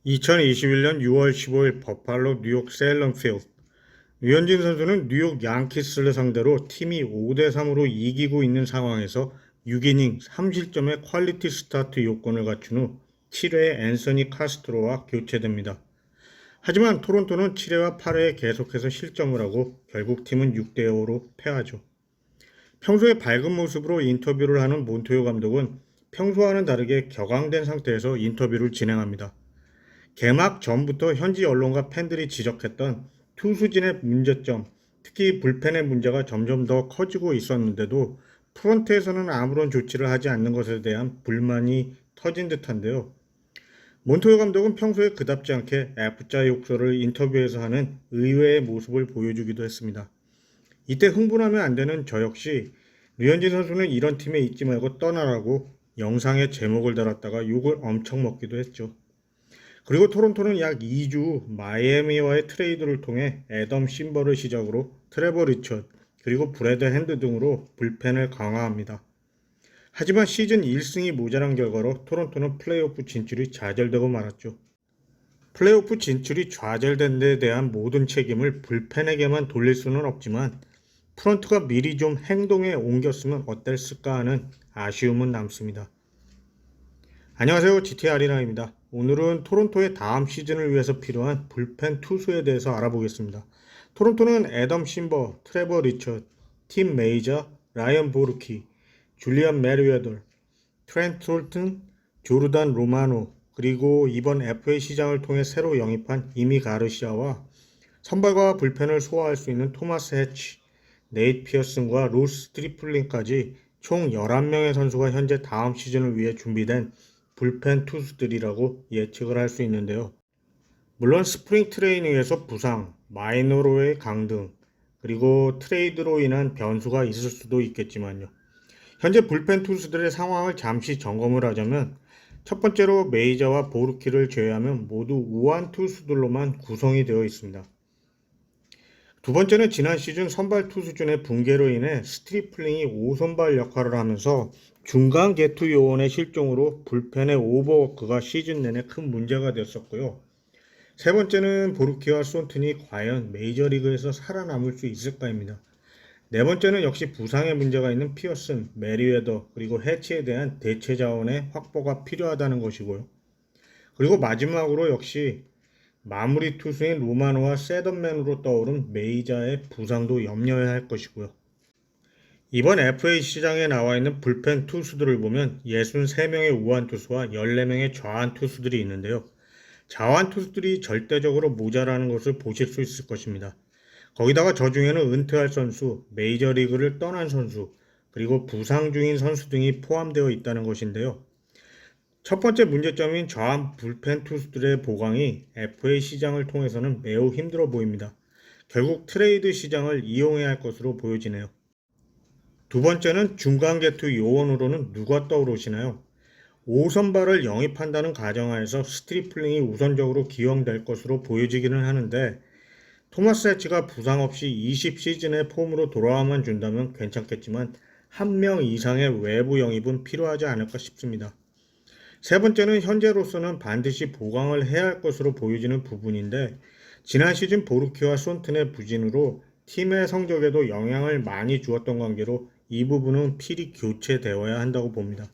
2021년 6월 15일 버팔로 뉴욕 셀럼 필드. 류현진 선수는 뉴욕 양키스를 상대로 팀이 5대3으로 이기고 있는 상황에서 6이닝 3실점의 퀄리티 스타트 요건을 갖춘 후 7회에 앤서니 카스트로와 교체됩니다. 하지만 토론토는 7회와 8회에 계속해서 실점을 하고 결국 팀은 6대5로 패하죠. 평소에 밝은 모습으로 인터뷰를 하는 몬토요 감독은 평소와는 다르게 격앙된 상태에서 인터뷰를 진행합니다. 개막 전부터 현지 언론과 팬들이 지적했던 투수진의 문제점, 특히 불펜의 문제가 점점 더 커지고 있었는데도 프런트에서는 아무런 조치를 하지 않는 것에 대한 불만이 터진 듯한데요. 몬토요 감독은 평소에 그답지 않게 F자 욕설을 인터뷰에서 하는 의외의 모습을 보여주기도 했습니다. 이때 흥분하면 안 되는 저 역시 류현진 선수는 이런 팀에 있지 말고 떠나라고 영상에 제목을 달았다가 욕을 엄청 먹기도 했죠. 그리고 토론토는 약 2주 마이애미와의 트레이드를 통해 애덤 심버를 시작으로 트레버 리처드 그리고 브래드 핸드 등으로 불펜을 강화합니다. 하지만 시즌 1승이 모자란 결과로 토론토는 플레이오프 진출이 좌절되고 말았죠. 플레이오프 진출이 좌절된 데 대한 모든 책임을 불펜에게만 돌릴 수는 없지만 프런트가 미리 좀 행동에 옮겼으면 어땠을까 하는 아쉬움은 남습니다. 안녕하세요, GT 아리나입니다. 오늘은 토론토의 다음 시즌을 위해서 필요한 불펜 투수에 대해서 알아보겠습니다. 토론토는 애덤 심버, 트레버 리처드, 팀 메이저, 라이언 보르키, 줄리안 메리웨더, 트렌트 홀튼, 조르단 로마노, 그리고 이번 FA 시장을 통해 새로 영입한 이미 가르시아와 선발과 불펜을 소화할 수 있는 토마스 해치, 네이트 피어슨과 로스 스트리플링까지 총 11명의 선수가 현재 다음 시즌을 위해 준비된 불펜 투수들이라고 예측을 할 수 있는데요. 물론 스프링 트레이닝에서 부상, 마이너로의 강등, 그리고 트레이드로 인한 변수가 있을 수도 있겠지만요. 현재 불펜 투수들의 상황을 잠시 점검을 하자면 첫 번째로 메이저와 보르키를 제외하면 모두 우완 투수들로만 구성이 되어 있습니다. 두 번째는 지난 시즌 선발 투수진의 붕괴로 인해 스트리플링이 5선발 역할을 하면서 중간 개투 요원의 실종으로 불펜의 오버워크가 시즌 내내 큰 문제가 됐었고요. 세 번째는 보르키와 손튼이 과연 메이저리그에서 살아남을 수 있을까입니다. 네 번째는 역시 부상의 문제가 있는 피어슨, 메리웨더, 그리고 해치에 대한 대체 자원의 확보가 필요하다는 것이고요. 그리고 마지막으로 역시 마무리 투수인 로마노와 세던맨으로 떠오른 메이저의 부상도 염려해야 할 것이고요. 이번 FA 시장에 나와 있는 불펜 투수들을 보면 63명의 우완 투수와 14명의 좌완 투수들이 있는데요. 좌완 투수들이 절대적으로 모자라는 것을 보실 수 있을 것입니다. 거기다가 저 중에는 은퇴할 선수, 메이저리그를 떠난 선수, 그리고 부상 중인 선수 등이 포함되어 있다는 것인데요. 첫 번째 문제점인 좌완 불펜 투수들의 보강이 FA 시장을 통해서는 매우 힘들어 보입니다. 결국 트레이드 시장을 이용해야 할 것으로 보여지네요. 두 번째는 중간 개투 요원으로는 누가 떠오르시나요? 5선발을 영입한다는 가정하에서 스트리플링이 우선적으로 기용될 것으로 보여지기는 하는데 토마스 해치가 부상 없이 20시즌의 폼으로 돌아와만 준다면 괜찮겠지만 한 명 이상의 외부 영입은 필요하지 않을까 싶습니다. 세 번째는 현재로서는 반드시 보강을 해야 할 것으로 보여지는 부분인데 지난 시즌 보르키와 손튼의 부진으로 팀의 성적에도 영향을 많이 주었던 관계로 이 부분은 필히 교체되어야 한다고 봅니다.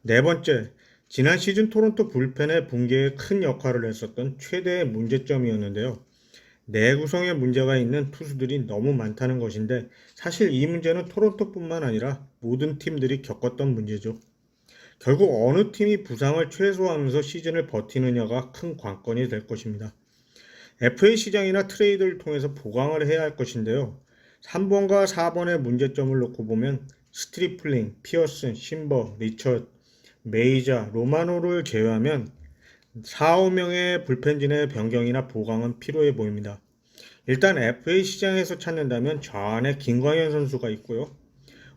네 번째, 지난 시즌 토론토 불펜의 붕괴에 큰 역할을 했었던 최대의 문제점이었는데요. 내구성에 문제가 있는 투수들이 너무 많다는 것인데 사실 이 문제는 토론토뿐만 아니라 모든 팀들이 겪었던 문제죠. 결국 어느 팀이 부상을 최소화하면서 시즌을 버티느냐가 큰 관건이 될 것입니다. FA 시장이나 트레이드를 통해서 보강을 해야 할 것인데요. 3번과 4번의 문제점을 놓고 보면 스트리플링, 피어슨, 심버, 리처드, 메이저, 로마노를 제외하면 4, 5명의 불펜진의 변경이나 보강은 필요해 보입니다. 일단 FA 시장에서 찾는다면 좌완에 김광현 선수가 있고요.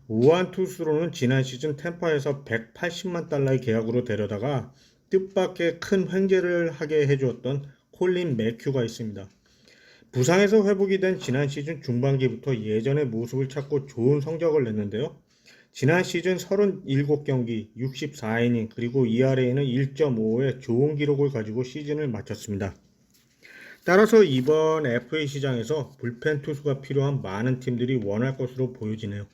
우완 투수로는 지난 시즌 템파에서 180만 달러의 계약으로 데려다가 뜻밖의 큰 횡재를 하게 해주었던 콜린 매큐가 있습니다. 부상에서 회복이 된 지난 시즌 중반기부터 예전의 모습을 찾고 좋은 성적을 냈는데요. 지난 시즌 37경기 64이닝 그리고 ERA는 1.5의 좋은 기록을 가지고 시즌을 마쳤습니다. 따라서 이번 FA 시장에서 불펜 투수가 필요한 많은 팀들이 원할 것으로 보여지네요.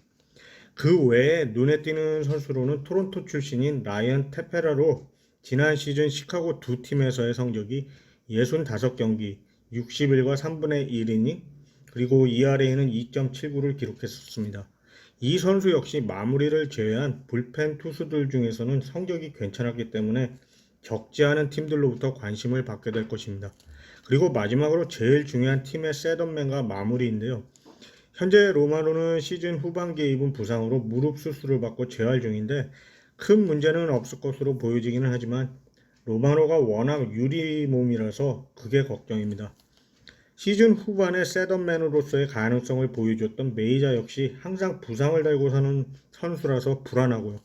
그 외에 눈에 띄는 선수로는 토론토 출신인 라이언 테페라로 지난 시즌 시카고 두 팀에서의 성적이 65경기 61과 3분의 1이닝 그리고 ERA는 2.79를 기록했었습니다. 이 선수 역시 마무리를 제외한 불펜 투수들 중에서는 성적이 괜찮았기 때문에 적지 않은 팀들로부터 관심을 받게 될 것입니다. 그리고 마지막으로 제일 중요한 팀의 셋업맨과 마무리인데요. 현재 로마노는 시즌 후반기에 입은 부상으로 무릎 수술을 받고 재활 중인데 큰 문제는 없을 것으로 보여지기는 하지만 로마노가 워낙 유리 몸이라서 그게 걱정입니다. 시즌 후반에 셋업맨으로서의 가능성을 보여줬던 메이자 역시 항상 부상을 달고 사는 선수라서 불안하고요.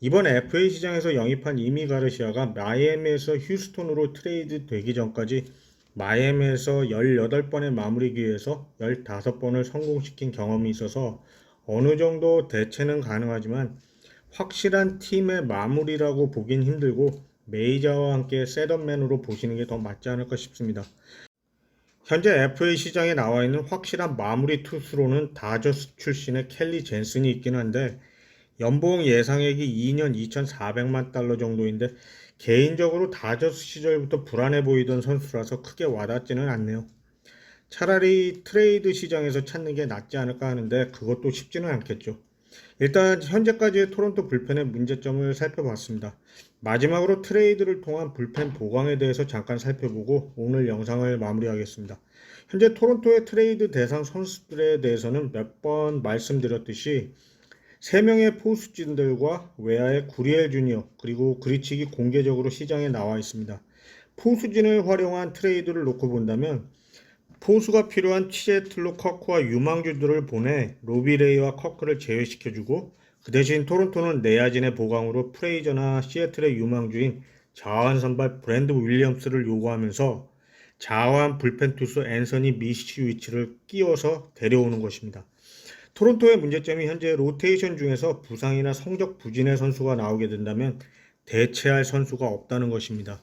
이번 FA 시장에서 영입한 이미 가르시아가 마이애미에서 휴스톤으로 트레이드 되기 전까지 마이애미에서 18번의 마무리 기회에서 15번을 성공시킨 경험이 있어서 어느 정도 대체는 가능하지만 확실한 팀의 마무리라고 보긴 힘들고 메이저와 함께 셋업맨으로 보시는 게 더 맞지 않을까 싶습니다. 현재 FA 시장에 나와 있는 확실한 마무리 투수로는 다저스 출신의 켈리 젠슨이 있긴 한데 연봉 예상액이 2년 2,400만 달러 정도인데 개인적으로 다저스 시절부터 불안해 보이던 선수라서 크게 와닿지는 않네요. 차라리 트레이드 시장에서 찾는 게 낫지 않을까 하는데 그것도 쉽지는 않겠죠. 일단 현재까지의 토론토 불펜의 문제점을 살펴봤습니다. 마지막으로 트레이드를 통한 불펜 보강에 대해서 잠깐 살펴보고 오늘 영상을 마무리하겠습니다. 현재 토론토의 트레이드 대상 선수들에 대해서는 몇 번 말씀드렸듯이 3명의 포수진들과 외야의 구리엘 주니어 그리고 그리치기 공개적으로 시장에 나와 있습니다. 포수진을 활용한 트레이드를 놓고 본다면 포수가 필요한 시애틀로 커크와 유망주들을 보내 로비레이와 커크를 제외시켜주고 그 대신 토론토는 내야진의 보강으로 프레이저나 시애틀의 유망주인 자완 선발 브랜드 윌리엄스를 요구하면서 자완 불펜 투수 앤서니 미시위치를 끼워서 데려오는 것입니다. 토론토의 문제점이 현재 로테이션 중에서 부상이나 성적 부진의 선수가 나오게 된다면 대체할 선수가 없다는 것입니다.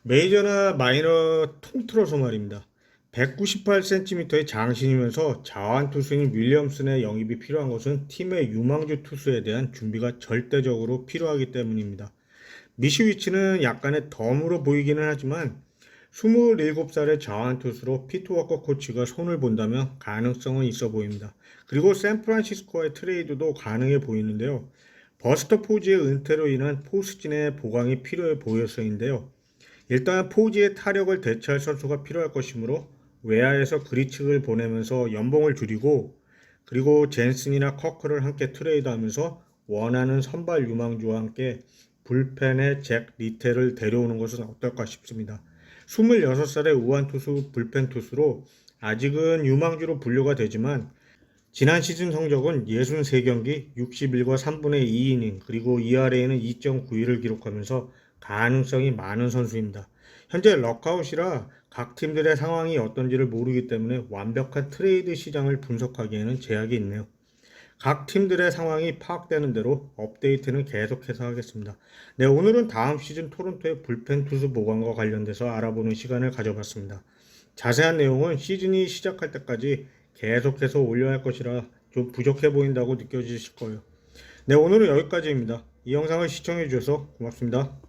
메이저나 마이너 통틀어서 말입니다. 198cm의 장신이면서 자완 투수인 윌리엄슨의 영입이 필요한 것은 팀의 유망주 투수에 대한 준비가 절대적으로 필요하기 때문입니다. 미시위치는 약간의 덤으로 보이기는 하지만 27살의 자완 투수로 피트 워커 코치가 손을 본다면 가능성은 있어 보입니다. 그리고 샌프란시스코의 트레이드도 가능해 보이는데요. 버스터 포지의 은퇴로 인한 포수진의 보강이 필요해 보여서인데요. 일단 포지의 타력을 대체할 선수가 필요할 것이므로 외야에서 그리치를 보내면서 연봉을 줄이고 그리고 젠슨이나 커크를 함께 트레이드하면서 원하는 선발 유망주와 함께 불펜의 잭 리텔을 데려오는 것은 어떨까 싶습니다. 26살의 우완 투수 불펜 투수로 아직은 유망주로 분류가 되지만 지난 시즌 성적은 63경기 61과 3분의 2이닝 그리고 ERA는 2.91을 기록하면서 가능성이 많은 선수입니다. 현재 럭아웃이라 각 팀들의 상황이 어떤지를 모르기 때문에 완벽한 트레이드 시장을 분석하기에는 제약이 있네요. 각 팀들의 상황이 파악되는 대로 업데이트는 계속해서 하겠습니다. 네, 오늘은 다음 시즌 토론토의 불펜 투수 보강과 관련돼서 알아보는 시간을 가져봤습니다. 자세한 내용은 시즌이 시작할 때까지 계속해서 올려야 할 것이라 좀 부족해 보인다고 느껴지실 거예요. 네, 오늘은 여기까지입니다. 이 영상을 시청해 주셔서 고맙습니다.